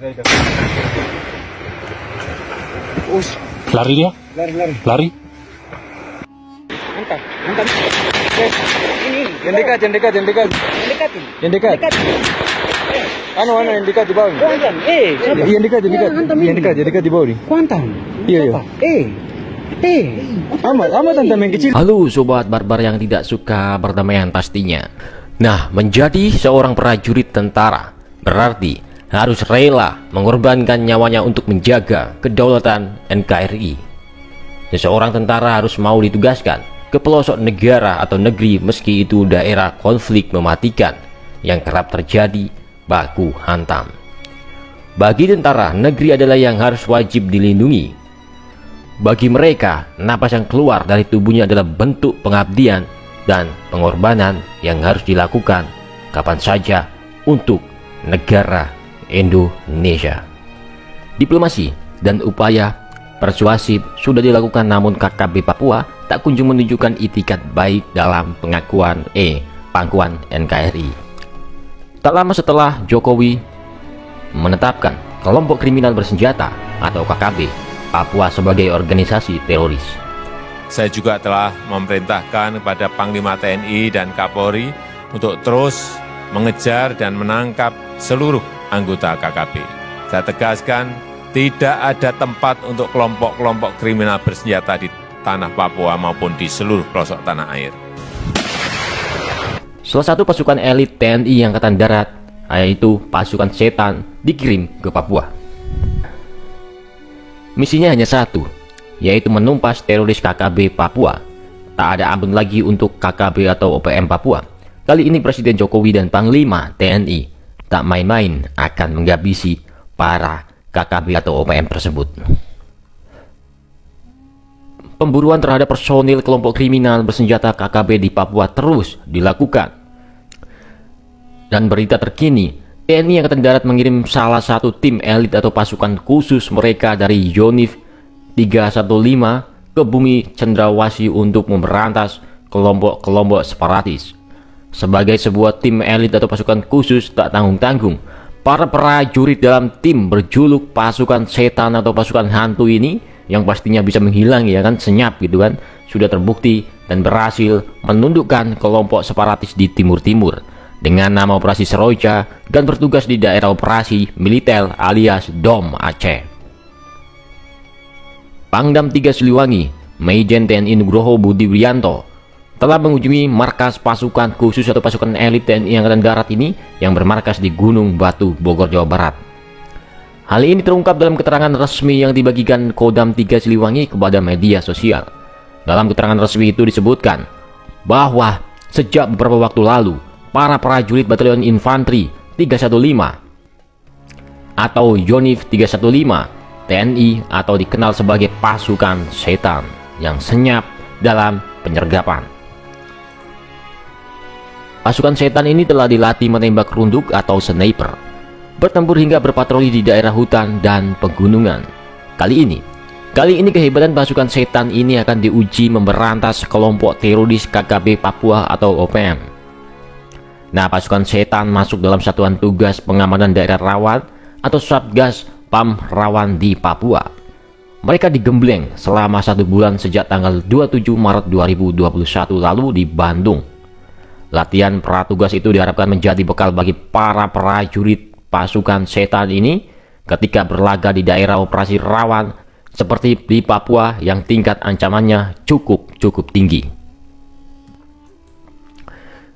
Lari dia? Lari? Angkat. Yes. Ini. Yang dekat. Yang dekat. Anu yang dekat di bawah. Yang dekat di bawah nih. Kuantan. Iya. Amat tentang yang kecil. Halo sobat barbar yang tidak suka perdamaian pastinya. Nah, menjadi seorang prajurit tentara berarti harus rela mengorbankan nyawanya untuk menjaga kedaulatan NKRI. Seseorang tentara harus mau ditugaskan ke pelosok negara atau negeri meski itu daerah konflik mematikan yang kerap terjadi baku hantam. Bagi tentara, negeri adalah yang harus wajib dilindungi. Bagi mereka, napas yang keluar dari tubuhnya adalah bentuk pengabdian dan pengorbanan yang harus dilakukan kapan saja untuk negara Indonesia. Diplomasi dan upaya persuasif sudah dilakukan, namun KKB Papua tak kunjung menunjukkan itikat baik dalam pangkuan NKRI. Tak lama setelah Jokowi menetapkan kelompok kriminal bersenjata atau KKB Papua sebagai organisasi teroris, saya juga telah memerintahkan kepada Panglima TNI dan Kapolri untuk terus mengejar dan menangkap seluruh anggota KKB. Saya tegaskan, tidak ada tempat untuk kelompok-kelompok kriminal bersenjata di tanah Papua maupun di seluruh pelosok tanah air. Salah satu pasukan elit TNI Angkatan Darat, yaitu pasukan setan, dikirim ke Papua. Misinya hanya satu, yaitu menumpas teroris KKB Papua. Tak ada ampun lagi untuk KKB atau OPM Papua. Kali ini Presiden Jokowi dan Panglima TNI tak main-main akan menghabisi para KKB atau OPM tersebut. Pemburuan terhadap personil kelompok kriminal bersenjata KKB di Papua terus dilakukan. Dan berita terkini, TNI Angkatan Darat mengirim salah satu tim elit atau pasukan khusus mereka dari Yonif 315 ke bumi Cendrawasih untuk memberantas kelompok-kelompok separatis. Sebagai sebuah tim elit atau pasukan khusus tak tanggung-tanggung, para prajurit dalam tim berjuluk pasukan setan atau pasukan hantu ini, yang pastinya bisa menghilang ya kan, senyap gitu kan, sudah terbukti dan berhasil menundukkan kelompok separatis di timur-timur dengan nama Operasi Seroja dan bertugas di daerah operasi militer alias DOM Aceh. Pangdam 3 Siliwangi, Majen TNI Nugroho Budi Wiyanto telah mengunjungi markas pasukan khusus atau pasukan elit TNI Angkatan Darat ini yang bermarkas di Gunung Batu, Bogor, Jawa Barat. Hal ini terungkap dalam keterangan resmi yang dibagikan Kodam 3 Siliwangi kepada media sosial. Dalam keterangan resmi itu disebutkan bahwa sejak beberapa waktu lalu, para prajurit Batalion Infanteri 315 atau Yonif 315 TNI atau dikenal sebagai pasukan setan yang senyap dalam penyergapan. Pasukan setan ini telah dilatih menembak runduk atau sniper, bertempur hingga berpatroli di daerah hutan dan pegunungan. Kali ini kehebatan pasukan setan ini akan diuji memberantas kelompok teroris KKB Papua atau OPM. Nah, pasukan setan masuk dalam Satuan Tugas Pengamanan Daerah Rawan atau Satgas PAM Rawan di Papua. Mereka digembleng selama 1 bulan sejak tanggal 27 Maret 2021 lalu di Bandung. Latihan pratugas itu diharapkan menjadi bekal bagi para prajurit pasukan setan ini ketika berlaga di daerah operasi rawan seperti di Papua yang tingkat ancamannya cukup tinggi.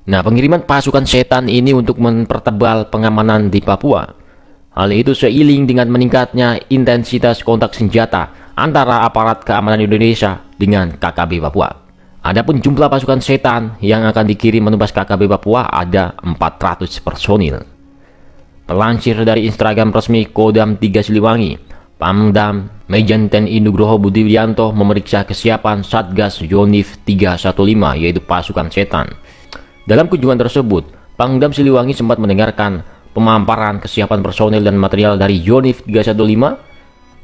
Nah, pengiriman pasukan setan ini untuk mempertebal pengamanan di Papua. Hal itu seiring dengan meningkatnya intensitas kontak senjata antara aparat keamanan Indonesia dengan KKB Papua. Adapun jumlah pasukan setan yang akan dikirim menumpas KKB Papua ada 400 personil. Pelansir dari Instagram resmi Kodam 3 Siliwangi, Pangdam Majen TNI Nugroho Budi Wiyanto memeriksa kesiapan Satgas Yonif 315 yaitu pasukan setan. Dalam kunjungan tersebut, Pangdam Siliwangi sempat mendengarkan pemaparan kesiapan personil dan material dari Yonif 315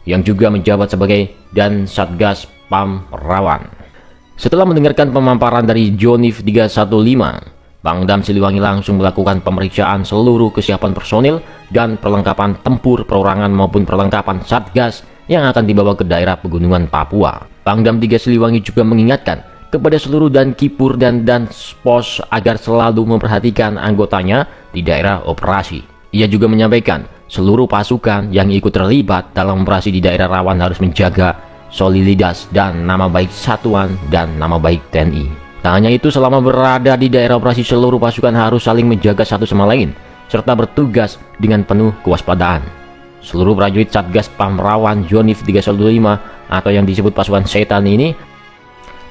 yang juga menjabat sebagai dan Satgas PAM Rawan. Setelah mendengarkan pemaparan dari Yonif 315, Pangdam Siliwangi langsung melakukan pemeriksaan seluruh kesiapan personil dan perlengkapan tempur perorangan maupun perlengkapan Satgas yang akan dibawa ke daerah pegunungan Papua. Pangdam 3 Siliwangi juga mengingatkan kepada seluruh Dankipur dan Danspos agar selalu memperhatikan anggotanya di daerah operasi. Ia juga menyampaikan seluruh pasukan yang ikut terlibat dalam operasi di daerah rawan harus menjaga soliditas dan nama baik satuan dan nama baik TNI. Tak hanya itu, selama berada di daerah operasi seluruh pasukan harus saling menjaga satu sama lain serta bertugas dengan penuh kewaspadaan. Seluruh prajurit Satgas Pamrawan Yonif 315 atau yang disebut pasukan setan ini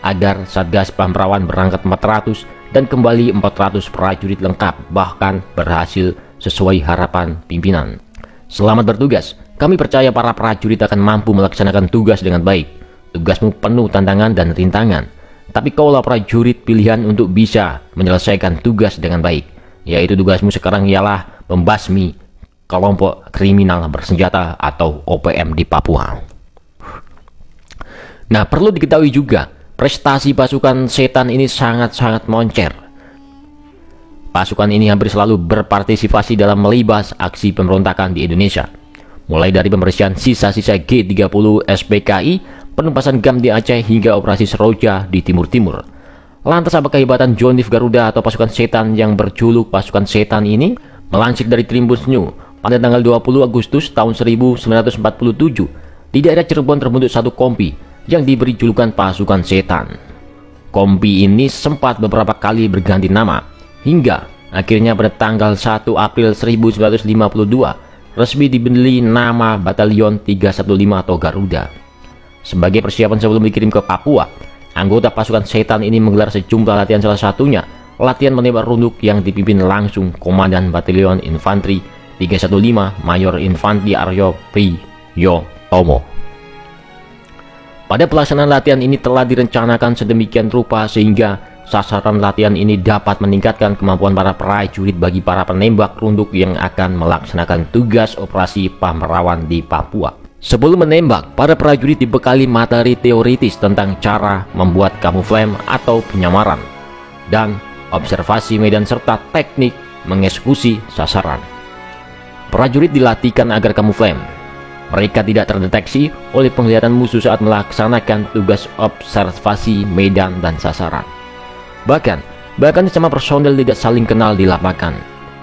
agar Satgas Pamrawan berangkat 400 dan kembali 400 prajurit lengkap, bahkan berhasil sesuai harapan pimpinan. Selamat bertugas. Kami percaya para prajurit akan mampu melaksanakan tugas dengan baik. Tugasmu penuh tantangan dan rintangan. Tapi kaulah prajurit pilihan untuk bisa menyelesaikan tugas dengan baik. Yaitu tugasmu sekarang ialah membasmi kelompok kriminal bersenjata atau OPM di Papua. Nah, perlu diketahui juga, prestasi pasukan setan ini sangat-sangat moncer. Pasukan ini hampir selalu berpartisipasi dalam melibas aksi pemberontakan di Indonesia. Mulai dari pembersihan sisa-sisa G30 SPKI, penumpasan GAM di Aceh hingga operasi Seroja di Timur-Timur. Lantas apa kehebatan Yonif Garuda atau pasukan setan yang berjuluk pasukan setan ini? Melansir dari Tribun New, pada tanggal 20 Agustus tahun 1947, di daerah Cirebon terbentuk satu kompi yang diberi julukan pasukan setan. Kompi ini sempat beberapa kali berganti nama, hingga akhirnya pada tanggal 1 April 1952 resmi diberi nama Batalion 315 atau Garuda. Sebagai persiapan sebelum dikirim ke Papua, anggota pasukan setan ini menggelar sejumlah latihan, salah satunya latihan menembak runduk yang dipimpin langsung Komandan Batalion Infanteri 315 Mayor Infanteri Aryo Priyotomo. Pada pelaksanaan latihan ini telah direncanakan sedemikian rupa sehingga sasaran latihan ini dapat meningkatkan kemampuan para prajurit bagi para penembak runduk yang akan melaksanakan tugas operasi Pamrawan di Papua. Sebelum menembak, para prajurit dibekali materi teoritis tentang cara membuat kamuflase atau penyamaran dan observasi medan serta teknik mengeksekusi sasaran. Prajurit dilatihkan agar kamuflase. Mereka tidak terdeteksi oleh penglihatan musuh saat melaksanakan tugas observasi medan dan sasaran. Bahkan sesama personel tidak saling kenal di lapangan.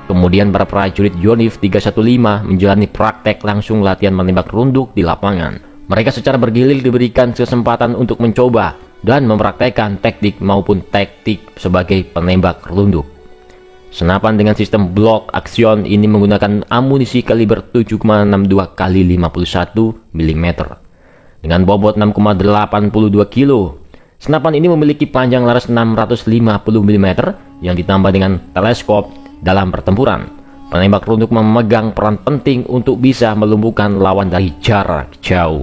Kemudian para prajurit Yonif 315 menjalani praktek langsung latihan menembak runduk di lapangan. Mereka secara bergilir diberikan kesempatan untuk mencoba dan mempraktekkan teknik maupun taktik sebagai penembak runduk. Senapan dengan sistem blok aksion ini menggunakan amunisi kaliber 7,62 x 51 mm dengan bobot 6,82 kg. Senapan ini memiliki panjang laras 650 mm yang ditambah dengan teleskop. Dalam pertempuran, penembak runduk memegang peran penting untuk bisa melumpuhkan lawan dari jarak jauh.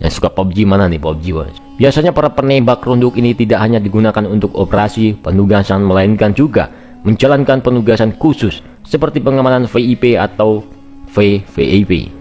Yang suka PUBG mana nih PUBG? Biasanya para penembak runduk ini tidak hanya digunakan untuk operasi penugasan, melainkan juga menjalankan penugasan khusus seperti pengamanan VIP atau VVIP.